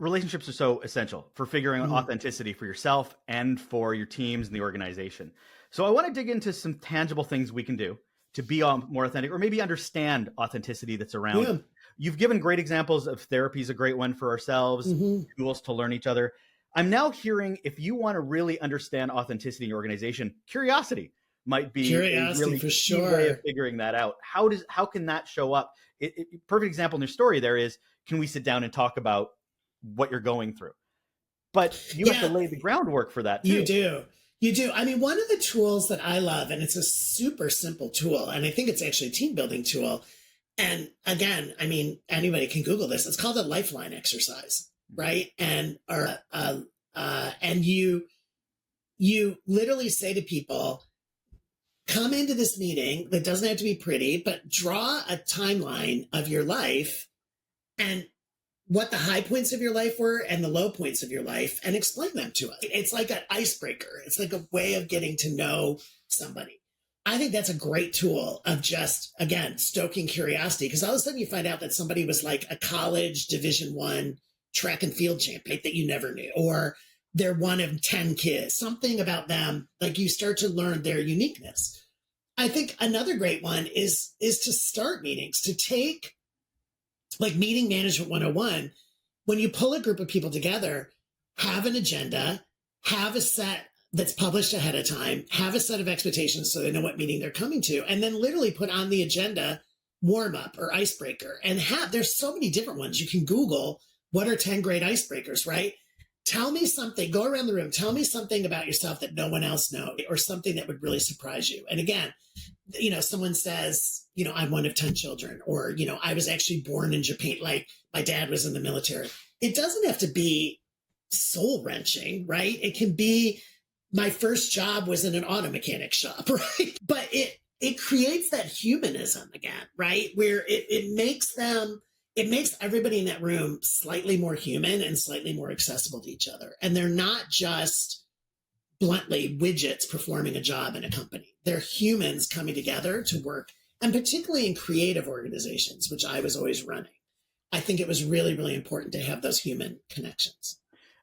Relationships are so essential for figuring out authenticity for yourself and for your teams and the organization. So I want to dig into some tangible things we can do to be more authentic, or maybe understand authenticity that's around. Yeah. You've given great examples of therapy is a great one for ourselves, tools to learn each other. I'm now hearing, if you want to really understand authenticity in your organization, curiosity might be a Curiosity really for key way of sure. figuring that out. How can that show up? Perfect example in your story there is, can we sit down and talk about what you're going through? But you have to Yeah, lay the groundwork for that you too. do. You do. I mean, one of the tools that I love, and it's a super simple tool, and I think it's actually a team building tool. And again, I mean, anybody can Google this. It's called a lifeline exercise, right? And you literally say to people, come into this meeting that doesn't have to be pretty, but draw a timeline of your life and what the high points of your life were and the low points of your life, and explain them to us. It's like an icebreaker. It's like a way of getting to know somebody. I think that's a great tool of just, again, stoking curiosity, because all of a sudden you find out that somebody was like a college Division I track and field champion that you never knew, or they're one of 10 kids, something about them, like you start to learn their uniqueness. I think another great one is to start meetings, to take like meeting management 101. When you pull a group of people together, have an agenda, have a set that's published ahead of time, have a set of expectations so they know what meeting they're coming to, and then literally put on the agenda warm up or icebreaker. And there's so many different ones. You can Google what are 10 great icebreakers, right? Tell me something, go around the room, tell me something about yourself that no one else knows, or something that would really surprise you. And again, someone says, I'm one of 10 children, or, I was actually born in Japan, like my dad was in the military. It doesn't have to be soul wrenching, right? It can be, my first job was in an auto mechanic shop, right? But it creates that humanism again, right? Where it makes everybody in that room slightly more human and slightly more accessible to each other. And they're not just bluntly widgets performing a job in a company. They're humans coming together to work. And particularly in creative organizations, which I was always running, I think it was really, really important to have those human connections.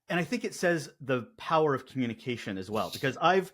And I think it says the power of communication as well, because I've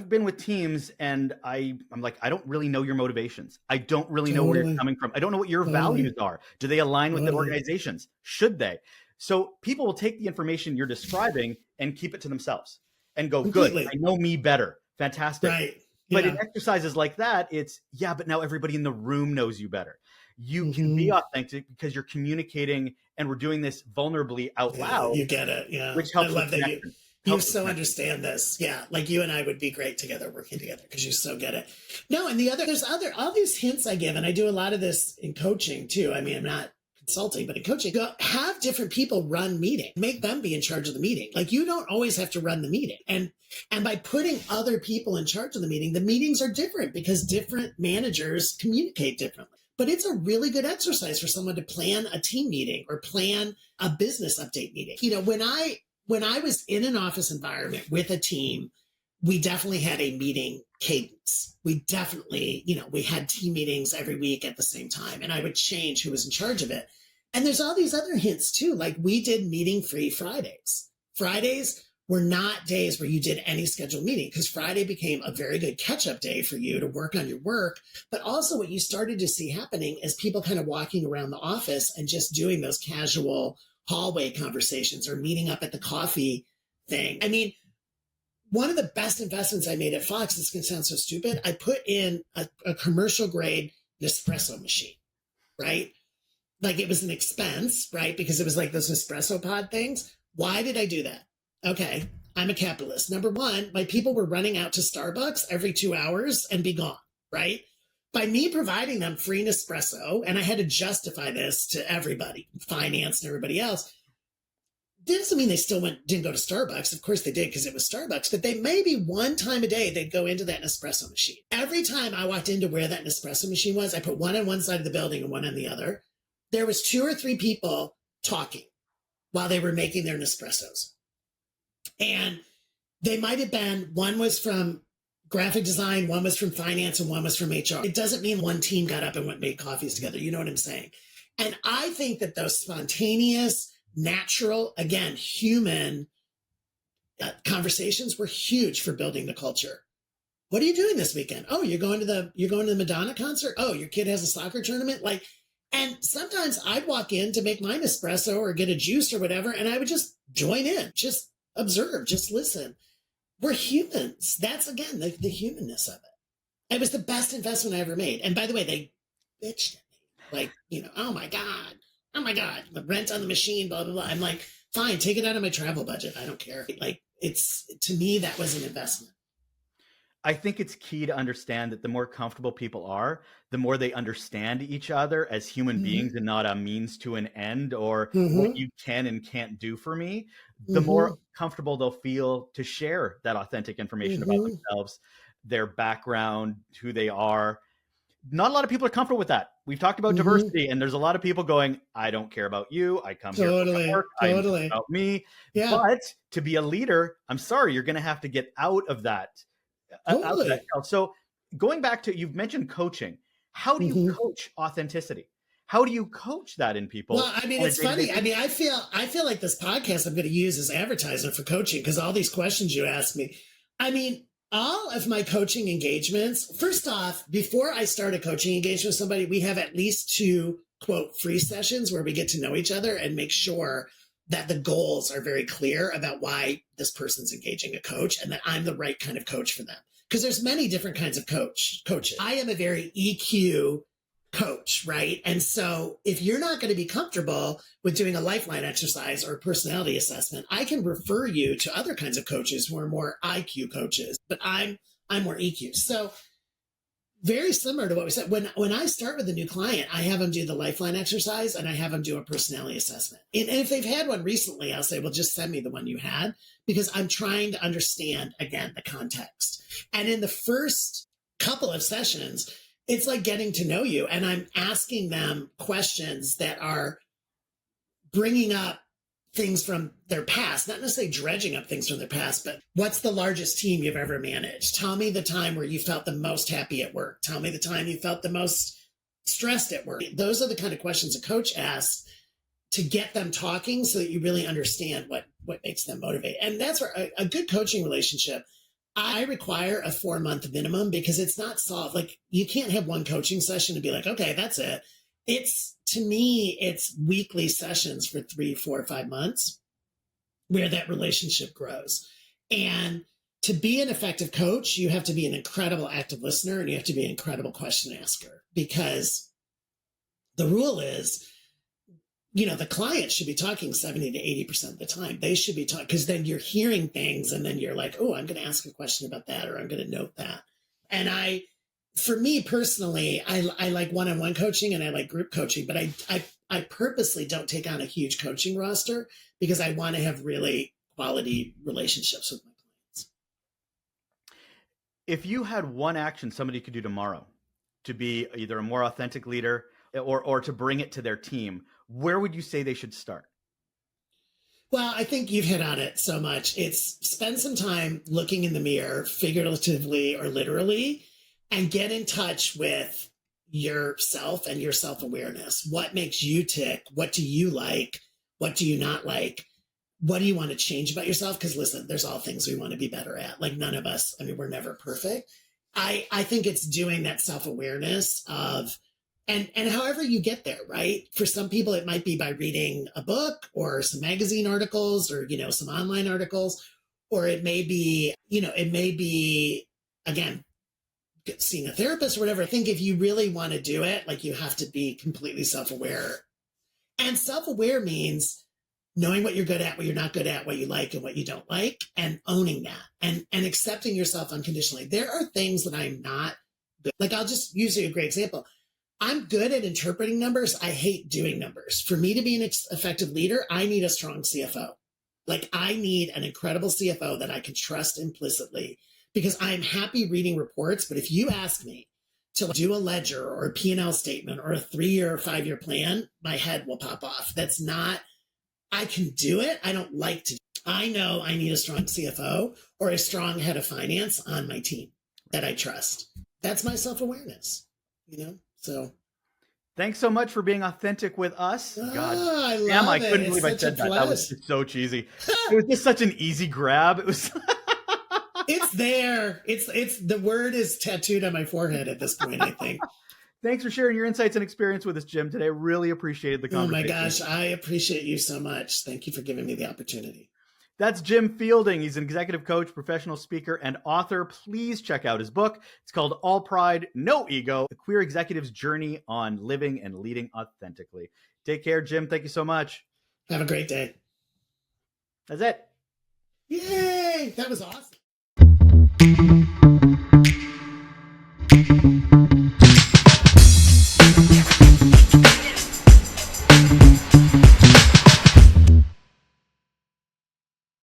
been with teams and I'm like, I don't really know your motivations. I don't really know where you're coming from. I don't know what your values are. Do they align with the organization's? Should they? So people will take the information you're describing and keep it to themselves and go, Completely. good, I know me better. Fantastic. Right. But in exercises like that, it's, but now everybody in the room knows you better. You can be authentic because you're communicating, and we're doing this vulnerably out loud. You get it. Yeah. Which helps. I love that you so understand this. Yeah. Like you and I would be great together, working together, because you so get it. No. And there's all these hints I give, and I do a lot of this in coaching too. I mean, I'm not consulting, but in coaching, have different people run meeting, make them be in charge of the meeting. Like you don't always have to run the meeting. And by putting other people in charge of the meetings are different because different managers communicate differently. But it's a really good exercise for someone to plan a team meeting or plan a business update meeting. When I was in an office environment with a team, we definitely had a meeting cadence. We definitely, we had team meetings every week at the same time, and I would change who was in charge of it. And there's all these other hints too. Like we did meeting-free Fridays. Fridays were not days where you did any scheduled meeting, because Friday became a very good catch-up day for you to work on your work. But also what you started to see happening is people kind of walking around the office and just doing those casual hallway conversations or meeting up at the coffee thing. I mean, one of the best investments I made at Fox, this can sound so stupid, I put in a commercial grade Nespresso machine, right? Like it was an expense, right? Because it was like those Nespresso pod things. Why did I do that? Okay, I'm a capitalist. Number one, my people were running out to Starbucks every 2 hours and be gone, right? By me providing them free Nespresso, and I had to justify this to everybody, finance and everybody else, doesn't mean they still didn't go to Starbucks. Of course they did, because it was Starbucks, but they maybe one time a day they'd go into that Nespresso machine. Every time I walked into where that Nespresso machine was, I put one on one side of the building and one on the other. There was 2 or 3 people talking while they were making their Nespressos. And they might have been, one was from graphic design, one was from finance, and one was from HR. It doesn't mean one team got up and went and made coffees together. You know what I'm saying? And I think that those spontaneous, natural, again, human conversations were huge for building the culture. What are you doing this weekend? Oh, you're going to the Madonna concert? Oh, your kid has a soccer tournament? Like, and sometimes I'd walk in to make my espresso or get a juice or whatever, and I would just join in, just observe, just listen. We're humans. That's, again, the humanness of it. It was the best investment I ever made. And by the way, they bitched at me. Like, oh my God, the rent on the machine, blah, blah, blah. I'm like, fine, take it out of my travel budget. I don't care. Like, to me, that was an investment. I think it's key to understand that the more comfortable people are, the more they understand each other as human beings and not a means to an end or what you can and can't do for me, the more comfortable they'll feel to share that authentic information about themselves, their background, who they are. Not a lot of people are comfortable with that. We've talked about diversity, and there's a lot of people going, I don't care about you. I come here for work. I'm about me. Yeah. But to be a leader, I'm sorry, you're going to have to get out of that. So going back to, you've mentioned coaching. How do you coach authenticity? How do you coach that in people? Well, I mean, it's funny. I mean, I feel like this podcast I'm going to use as advertising for coaching, because all these questions you ask me, I mean, all of my coaching engagements, first off, before I start a coaching engagement with somebody, we have at least 2 quote free sessions where we get to know each other and make sure that the goals are very clear about why this person's engaging a coach and that I'm the right kind of coach for them. Because there's many different kinds of coaches. I am a very EQ coach, right? And so if you're not going to be comfortable with doing a lifeline exercise or a personality assessment, I can refer you to other kinds of coaches who are more IQ coaches, but I'm more EQ. So very similar to what we said. When I start with a new client, I have them do the lifeline exercise and I have them do a personality assessment. And if they've had one recently, I'll say, well, just send me the one you had, because I'm trying to understand, again, the context. And in the first couple of sessions, it's like getting to know you. And I'm asking them questions that are bringing up things from their past, not necessarily dredging up things from their past, but what's the largest team you've ever managed? Tell me the time where you felt the most happy at work. Tell me the time you felt the most stressed at work. Those are the kind of questions a coach asks to get them talking so that you really understand what makes them motivate. And that's where a good coaching relationship, I require a 4-month minimum, because it's not solved. Like, you can't have one coaching session and be like, okay, that's it. To me, it's weekly sessions for 3, 4, 5 months where that relationship grows. And to be an effective coach, you have to be an incredible active listener and you have to be an incredible question asker, because the rule is, the client should be talking 70 to 80% of the time. They should be talking, because then you're hearing things and then you're like, oh, I'm going to ask a question about that, or I'm going to note that. And for me personally, I like one-on-one coaching and I like group coaching, but I purposely don't take on a huge coaching roster because I want to have really quality relationships with my clients. If you had one action somebody could do tomorrow to be either a more authentic leader or to bring it to their team, where would you say they should start? Well, I think you've hit on it so much. It's spend some time looking in the mirror, figuratively or literally, and get in touch with yourself and your self-awareness. What makes you tick? What do you like? What do you not like? What do you want to change about yourself? Because listen, there's all things we want to be better at. Like, none of us, I mean, we're never perfect. I think it's doing that self-awareness of, and however you get there, right? For some people, it might be by reading a book or some magazine articles or, some online articles, or it may be, again, seeing a therapist or whatever. I think if you really want to do it, like, you have to be completely self-aware. And self-aware means knowing what you're good at, what you're not good at, what you like and what you don't like, and owning that and accepting yourself unconditionally. There are things that I'm not good. Like, I'll just use you a great example. I'm good at interpreting numbers. I hate doing numbers. For me to be an effective leader, I need a strong CFO. Like, I need an incredible CFO that I can trust implicitly, because I'm happy reading reports. But if you ask me to do a ledger or a P&L statement or a 3-year or 5-year plan, my head will pop off. That's not, I can do it. I don't like to. I know I need a strong CFO or a strong head of finance on my team. that I trust. That's my self-awareness, so. Thanks so much for being authentic with us. God I damn, love I couldn't it. believe It's I such a said that. That was plus. just so cheesy. It was just such an easy grab. It was. It's there. It's the word is tattooed on my forehead at this point, I think. Thanks for sharing your insights and experience with us, Jim, today. Really appreciated the Oh my conversation. gosh, I appreciate you so much. Thank you for giving me the opportunity. That's Jim Fielding. He's an executive coach, professional speaker, and author. Please check out his book. It's called All Pride, No Ego, The Queer Executive's Journey on Living and Leading Authentically. Take care, Jim. Thank you so much. Have a great day. That's it. Yay! That was awesome.